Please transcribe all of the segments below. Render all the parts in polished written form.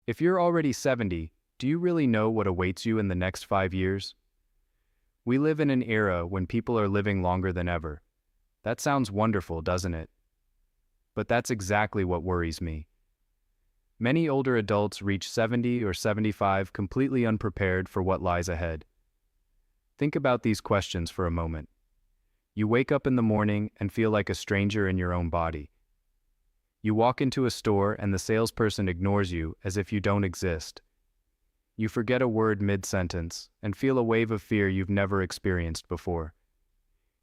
If you're already 70, do you really know what awaits you in the next 5 years? We live in an era when people are living longer than ever. That sounds wonderful, doesn't it? But that's exactly what worries me. Many older adults reach 70 or 75 completely unprepared for what lies ahead. Think about these questions for a moment. You wake up in the morning and feel like a stranger in your own body. You walk into a store and the salesperson ignores you as if you don't exist. You forget a word mid-sentence and feel a wave of fear you've never experienced before.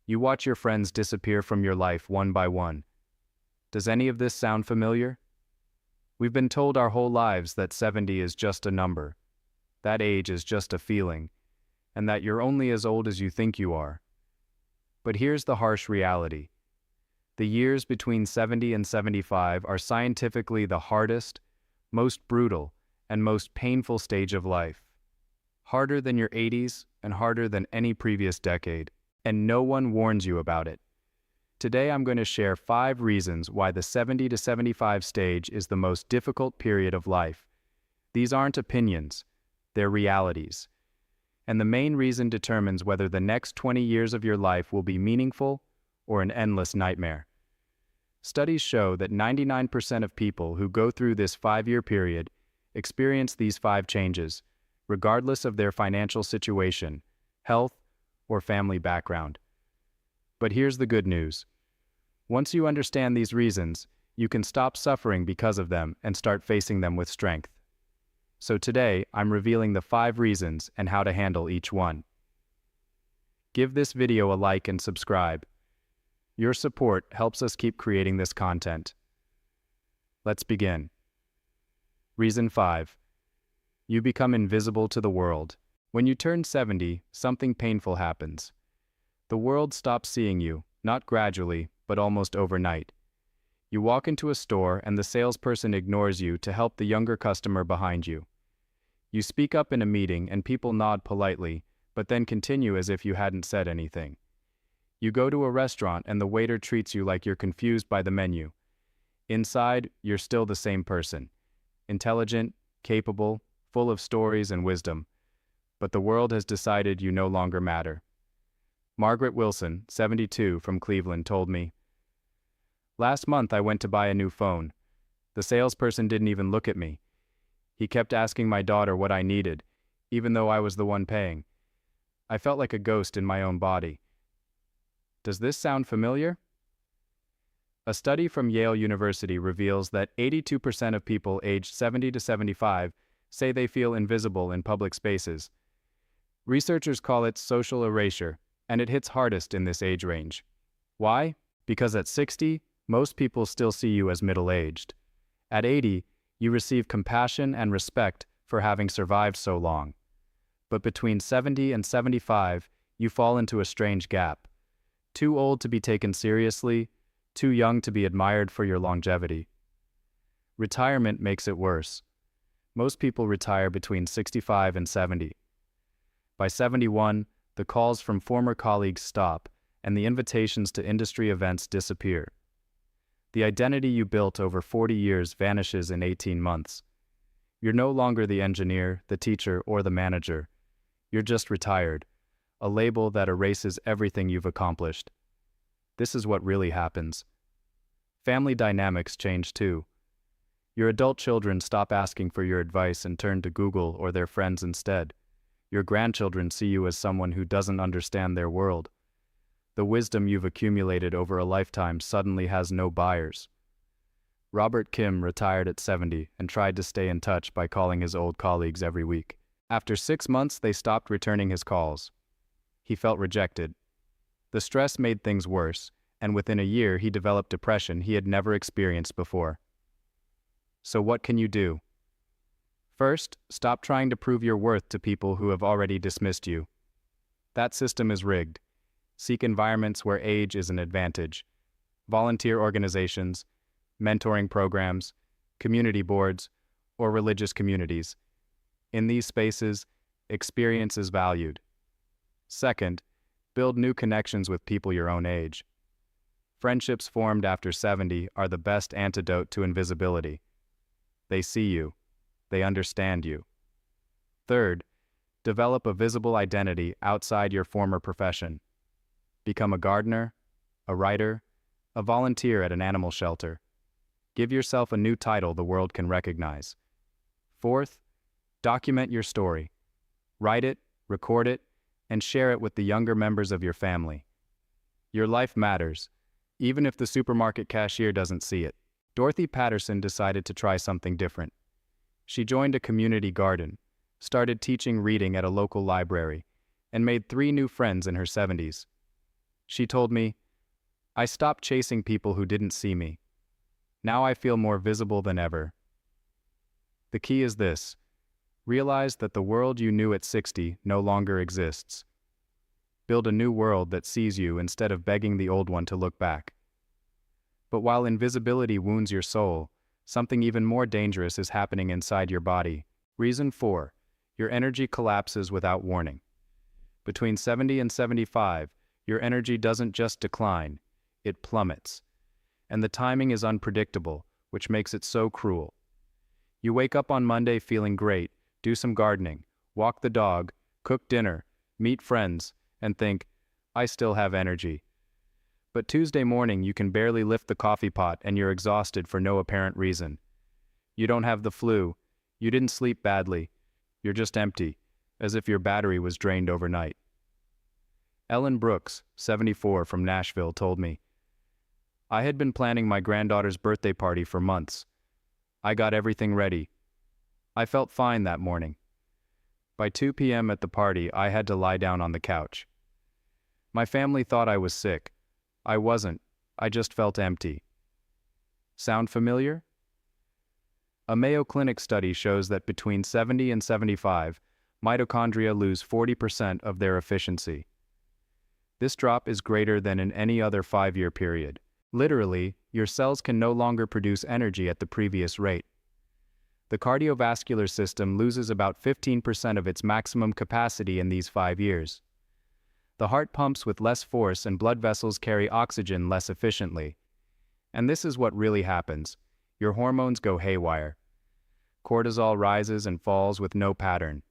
You watch your friends disappear from your life one by one. Does any of this sound familiar? We've been told our whole lives that 70 is just a number, that age is just a feeling, and that you're only as old as you think you are. But here's the harsh reality. The years between 70 and 75 are scientifically the hardest, most brutal, and most painful stage of life. Harder than your 80s and harder than any previous decade, and no one warns you about it. Today I'm going to share 5 reasons why the 70 to 75 stage is the most difficult period of life. These aren't opinions, they're realities. And the main reason determines whether the next 20 years of your life will be meaningful or an endless nightmare. Studies show that 99% of people who go through this 5-year period experience these 5 changes, regardless of their financial situation, health, or family background. But here's the good news. Once you understand these reasons, you can stop suffering because of them and start facing them with strength. So today, I'm revealing the 5 reasons and how to handle each one. Give this video a like and subscribe. Your support helps us keep creating this content. Let's begin. Reason 5. You become invisible to the world. When you turn 70, something painful happens. The world stops seeing you, not gradually, but almost overnight. You walk into a store and the salesperson ignores you to help the younger customer behind you. You speak up in a meeting and people nod politely, but then continue as if you hadn't said anything. You go to a restaurant and the waiter treats you like you're confused by the menu. Inside, you're still the same person. Intelligent, capable, full of stories and wisdom. But the world has decided you no longer matter. Margaret Wilson, 72, from Cleveland, told me, "Last month I went to buy a new phone. The salesperson didn't even look at me. He kept asking my daughter what I needed, even though I was the one paying. I felt like a ghost in my own body." Does this sound familiar? A study from Yale University reveals that 82% of people aged 70 to 75 say they feel invisible in public spaces. Researchers call it social erasure, and it hits hardest in this age range. Why? Because at 60, most people still see you as middle-aged. At 80, you receive compassion and respect for having survived so long. But between 70 and 75, you fall into a strange gap. Too old to be taken seriously, too young to be admired for your longevity. Retirement makes it worse. Most people retire between 65 and 70. By 71, the calls from former colleagues stop, and the invitations to industry events disappear. The identity you built over 40 years vanishes in 18 months. You're no longer the engineer, the teacher, or the manager. You're just retired, a label that erases everything you've accomplished. This is what really happens. Family dynamics change too. Your adult children stop asking for your advice and turn to Google or their friends instead. Your grandchildren see you as someone who doesn't understand their world. The wisdom you've accumulated over a lifetime suddenly has no buyers. Robert Kim retired at 70 and tried to stay in touch by calling his old colleagues every week. After 6 months, they stopped returning his calls. He felt rejected. The stress made things worse, and within a year he developed depression he had never experienced before. So what can you do? First, stop trying to prove your worth to people who have already dismissed you. That system is rigged. Seek environments where age is an advantage. Volunteer organizations, mentoring programs, community boards, or religious communities. In these spaces, experience is valued. Second, build new connections with people your own age. Friendships formed after 70 are the best antidote to invisibility. They see you. they understand you. Third, develop a visible identity outside your former profession. Become a gardener, a writer, a volunteer at an animal shelter. Give yourself a new title the world can recognize. Fourth, document your story. Write it, record it, and share it with the younger members of your family. Your life matters, even if the supermarket cashier doesn't see it. Dorothy Patterson decided to try something different. She joined a community garden, started teaching reading at a local library, and made 3 new friends in her 70s. She told me, "I stopped chasing people who didn't see me. Now I feel more visible than ever." The key is this: realize that the world you knew at 60 no longer exists. Build a new world that sees you instead of begging the old one to look back. But while invisibility wounds your soul, something even more dangerous is happening inside your body. Reason 4. Your energy collapses without warning. Between 70 and 75, your energy doesn't just decline, it plummets. And the timing is unpredictable, which makes it so cruel. You wake up on Monday feeling great, do some gardening, walk the dog, cook dinner, meet friends, and think, "I still have energy." But Tuesday morning you can barely lift the coffee pot and you're exhausted for no apparent reason. You don't have the flu, you didn't sleep badly, you're just empty, as if your battery was drained overnight. Ellen Brooks, 74, from Nashville, told me, "I had been planning my granddaughter's birthday party for months. I got everything ready. I felt fine that morning. By 2 p.m. at the party, I had to lie down on the couch. My family thought I was sick. I wasn't. I just felt empty." Sound familiar? A Mayo Clinic study shows that between 70 and 75, mitochondria lose 40% of their efficiency. This drop is greater than in any other 5-year period. Literally, your cells can no longer produce energy at the previous rate. The cardiovascular system loses about 15% of its maximum capacity in these 5 years. The heart pumps with less force and blood vessels carry oxygen less efficiently. And this is what really happens. Your hormones go haywire. Cortisol rises and falls with no pattern.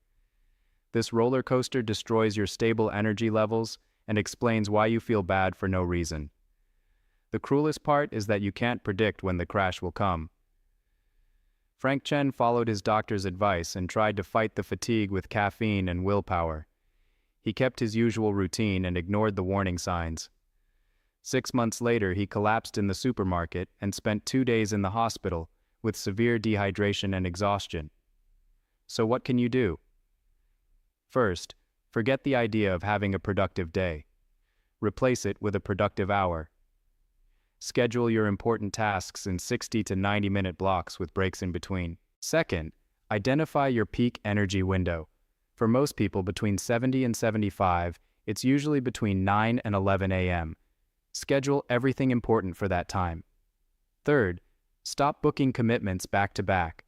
This roller coaster destroys your stable energy levels and explains why you feel bad for no reason. The cruelest part is that you can't predict when the crash will come. Frank Chen followed his doctor's advice and tried to fight the fatigue with caffeine and willpower. He kept his usual routine and ignored the warning signs. 6 months later, he collapsed in the supermarket and spent 2 days in the hospital with severe dehydration and exhaustion. So what can you do? First, forget the idea of having a productive day. Replace it with a productive hour. Schedule your important tasks in 60 to 90-minute blocks with breaks in between. Second, identify your peak energy window. For most people between 70 and 75, it's usually between 9 and 11 a.m. Schedule everything important for that time. Third, stop booking commitments back to back.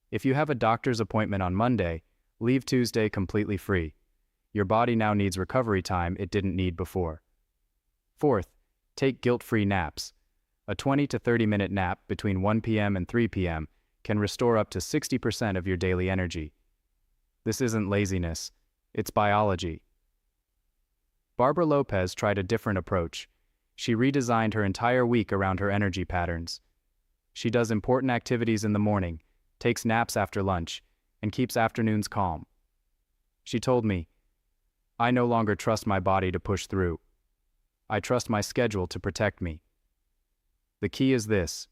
If you have a doctor's appointment on Monday, leave Tuesday completely free. Your body now needs recovery time it didn't need before. Fourth, take guilt-free naps. A 20 to 30-minute nap between 1 p.m. and 3 p.m. can restore up to 60% of your daily energy. This isn't laziness, it's biology. Barbara Lopez tried a different approach. She redesigned her entire week around her energy patterns. She does important activities in the morning, takes naps after lunch, and keeps afternoons calm. She told me, "I no longer trust my body to push through. I trust my schedule to protect me." The key is this: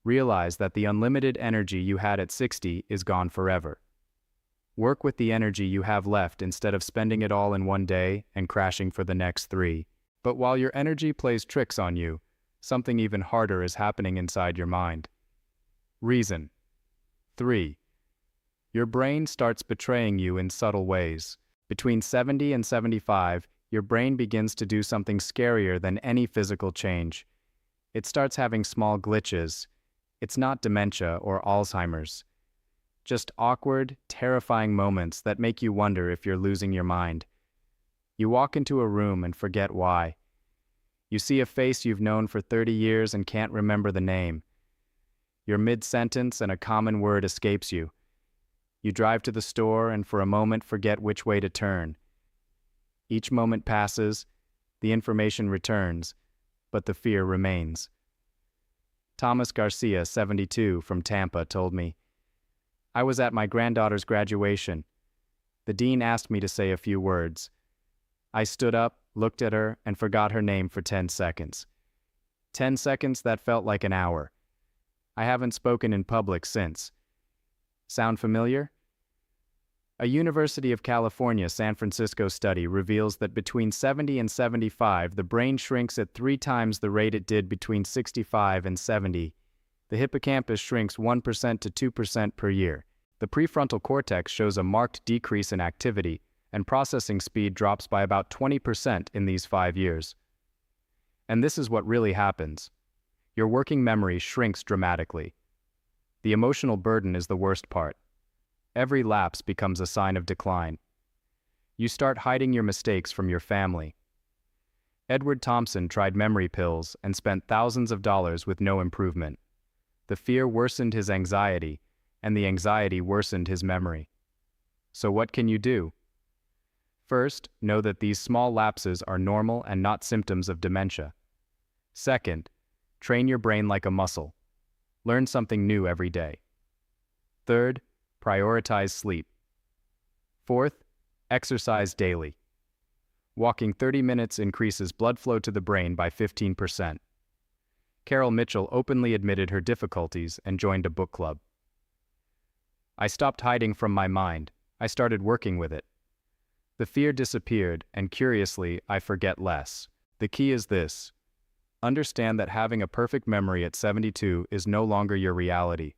realize that the unlimited energy you had at 60 is gone forever. Work with the energy you have left instead of spending it all in one day and crashing for the next 3. But while your energy plays tricks on you, something even harder is happening inside your mind. Reason 3. Your brain starts betraying you in subtle ways. Between 70 and 75, your brain begins to do something scarier than any physical change. It starts having small glitches. It's not dementia or Alzheimer's. Just awkward, terrifying moments that make you wonder if you're losing your mind. You walk into a room and forget why. You see a face you've known for 30 years and can't remember the name. You're mid-sentence and a common word escapes you, You drive to the store and for a moment forget which way to turn. Each moment passes, the information returns, but the fear remains. Thomas Garcia, 72, from Tampa, told me, "I was at my granddaughter's graduation. The dean asked me to say a few words. I stood up, looked at her, and forgot her name for 10 seconds. 10 seconds that felt like an hour. I haven't spoken in public since." Sound familiar? A University of California, San Francisco study reveals that between 70 and 75, the brain shrinks at 3 times the rate it did between 65 and 70. The hippocampus shrinks 1% to 2% per year. The prefrontal cortex shows a marked decrease in activity, and processing speed drops by about 20% in these 5 years. And this is what really happens. Your working memory shrinks dramatically. The emotional burden is the worst part. Every lapse becomes a sign of decline. You start hiding your mistakes from your family. Edward Thompson tried memory pills and spent thousands of dollars with no improvement. The fear worsened his anxiety, and the anxiety worsened his memory. So what can you do? First, know that these small lapses are normal and not symptoms of dementia. Second, train your brain like a muscle. Learn something new every day. Third, prioritize sleep. Fourth, exercise daily. Walking 30 minutes increases blood flow to the brain by 15%. Carol Mitchell openly admitted her difficulties and joined a book club. I stopped hiding from my mind. I started working with it. The fear disappeared, and curiously, I forget less. The key is this. Understand that having a perfect memory at 72 is no longer your reality.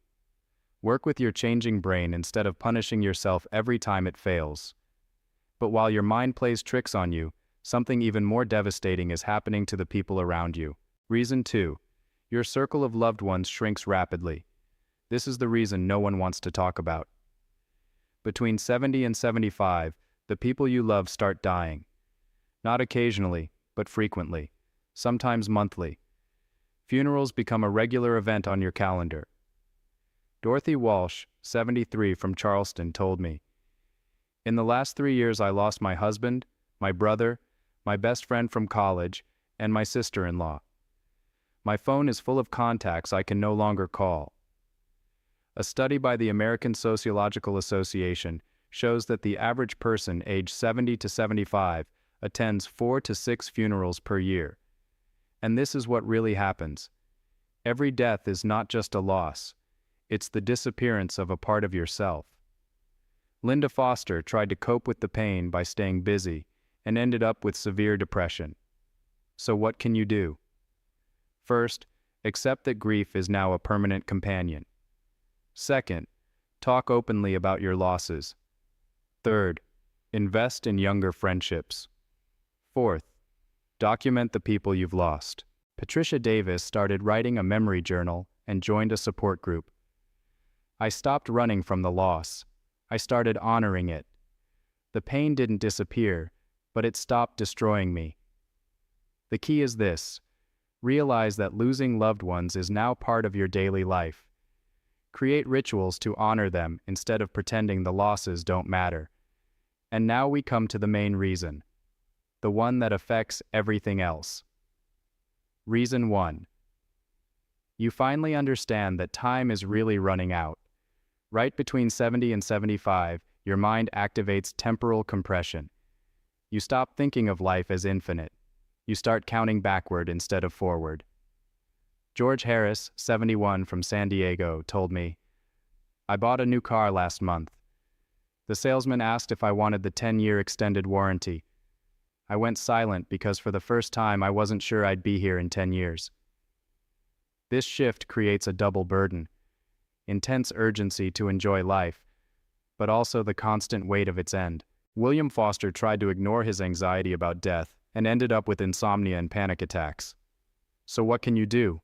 Work with your changing brain instead of punishing yourself every time it fails. But while your mind plays tricks on you, something even more devastating is happening to the people around you. Reason 2. Your circle of loved ones shrinks rapidly. This is the reason no one wants to talk about. Between 70 and 75, the people you love start dying. Not occasionally, but frequently, sometimes monthly. Funerals become a regular event on your calendar. Dorothy Walsh, 73, from Charleston, told me, "In the last 3 years I lost my husband, my brother, my best friend from college, and my sister-in-law. My phone is full of contacts I can no longer call." A study by the American Sociological Association shows that the average person aged 70 to 75 attends 4 to 6 funerals per year. And this is what really happens. Every death is not just a loss. It's the disappearance of a part of yourself. Linda Foster tried to cope with the pain by staying busy and ended up with severe depression. So what can you do? First, accept that grief is now a permanent companion. Second, talk openly about your losses. Third, invest in younger friendships. Fourth, document the people you've lost. Patricia Davis started writing a memory journal and joined a support group. I stopped running from the loss. I started honoring it. The pain didn't disappear, but it stopped destroying me. The key is this. Realize that losing loved ones is now part of your daily life. Create rituals to honor them instead of pretending the losses don't matter. And now we come to the main reason. The one that affects everything else. Reason 1. You finally understand that time is really running out. Right between 70 and 75, your mind activates temporal compression. You stop thinking of life as infinite. You start counting backward instead of forward. George Harris, 71, from San Diego, told me, "I bought a new car last month. The salesman asked if I wanted the 10-year extended warranty. I went silent because for the first time I wasn't sure I'd be here in 10 years. This shift creates a double burden. Intense urgency to enjoy life, but also the constant weight of its end. William Foster tried to ignore his anxiety about death and ended up with insomnia and panic attacks. So what can you do?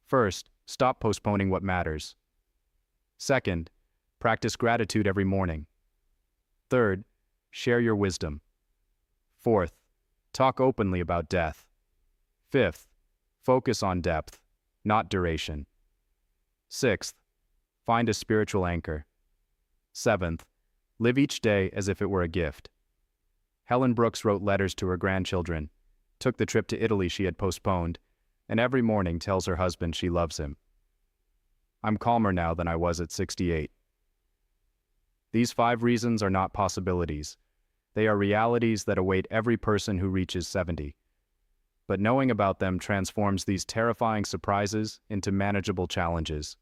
First, stop postponing what matters. Second, practice gratitude every morning. Third, share your wisdom. Fourth, talk openly about death. Fifth, focus on depth, not duration. Sixth, find a spiritual anchor. 7th, live each day as if it were a gift. Helen Brooks wrote letters to her grandchildren, took the trip to Italy she had postponed, and every morning tells her husband she loves him. I'm calmer now than I was at 68. These 5 reasons are not possibilities. They are realities that await every person who reaches 70. But knowing about them transforms these terrifying surprises into manageable challenges.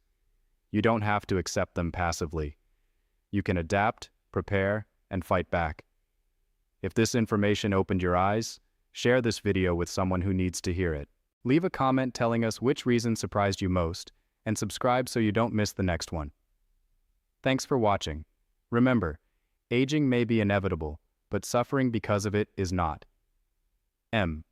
You don't have to accept them passively. You can adapt, prepare, and fight back. If this information opened your eyes, share this video with someone who needs to hear it. Leave a comment telling us which reason surprised you most, and subscribe so you don't miss the next one. Thanks for watching. Remember, aging may be inevitable, but suffering because of it is not. M.